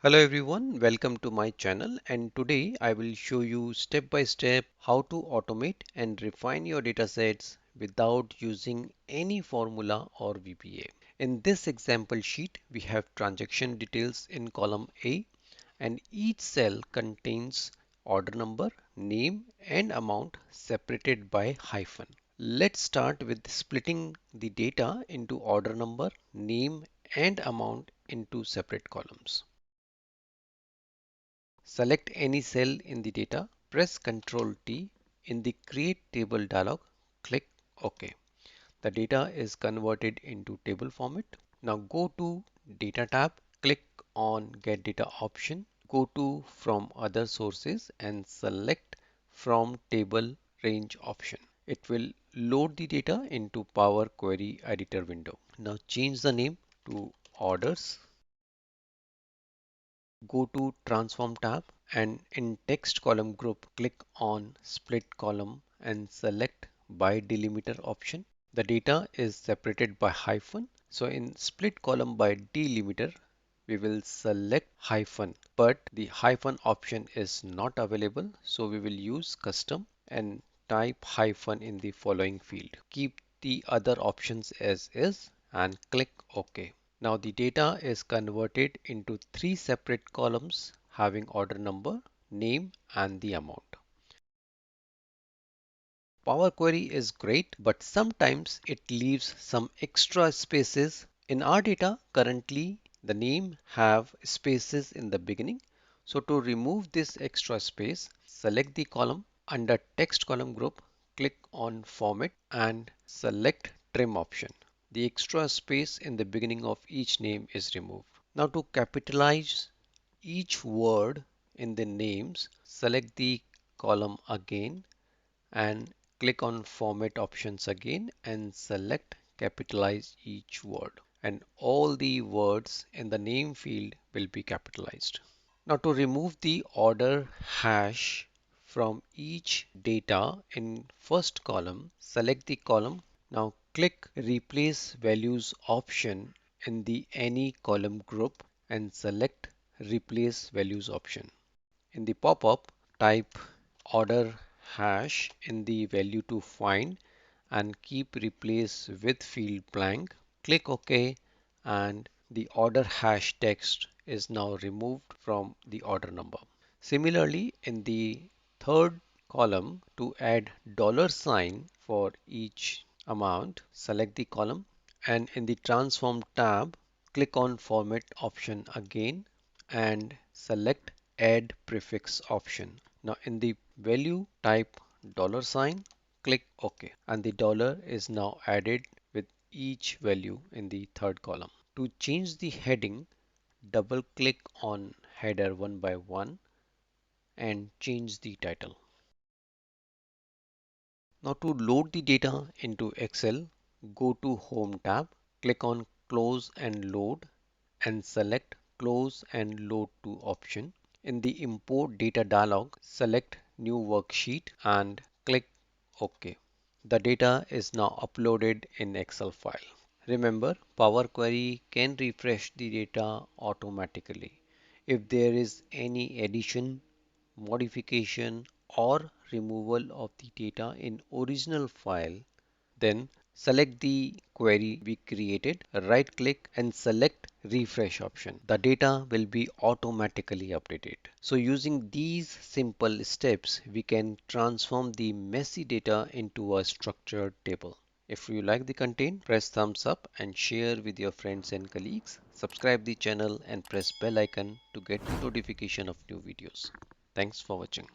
Hello everyone, welcome to my channel, and today I will show you step by step how to automate and refine your datasets without using any formula or VBA. In this example sheet, we have transaction details in column A, and each cell contains order number, name and amount separated by hyphen. Let's start with splitting the data into order number, name and amount into separate columns. Select any cell in the data, press Ctrl T. In the Create Table dialog, click OK. The data is converted into table format. Now go to Data tab, click on Get Data option, go to From Other Sources and select From Table Range option. It will load the data into Power Query Editor window. Now change the name to Orders. Go to Transform tab and in text column group click on split column and select by delimiter option. The data is separated by hyphen. So in split column by delimiter we will select hyphen, but the hyphen option is not available. So we will use custom and type hyphen in the following field. Keep the other options as is and click OK. Now the data is converted into three separate columns having order number, name and the amount. Power Query is great, but sometimes it leaves some extra spaces. In our data, currently the name have spaces in the beginning. So to remove this extra space, select the column under text column group, click on Format and select Trim option. The extra space in the beginning of each name is removed. Now to capitalize each word in the names, select the column again and click on Format options again and select Capitalize each word, and all the words in the name field will be capitalized. Now to remove the order hash from each data in first column, select the column. Now click Replace Values option in the Any column group and select Replace Values option. In the pop-up, type order hash in the value to find and keep replace with field blank. Click OK and the order hash text is now removed from the order number. Similarly, in the third column, to add $sign for each amount, select the column and in the transform tab, click on format option again and select add prefix option. Now in the value type $sign, click OK and the dollar is now added with each value in the third column. To change the heading, double click on header one by one and change the title. Now to load the data into Excel, go to Home tab, click on Close and Load and select Close and Load to option. In the Import Data dialog, select New Worksheet and click OK. The data is now uploaded in Excel file. Remember, Power Query can refresh the data automatically. If there is any addition, modification or removal of the data in original file, then select the query we created, right click and select refresh option. The data will be automatically updated. So using these simple steps, we can transform the messy data into a structured table. If you like the content, press thumbs up and share with your friends and colleagues. Subscribe the channel and press bell icon to get notification of new videos. Thanks for watching.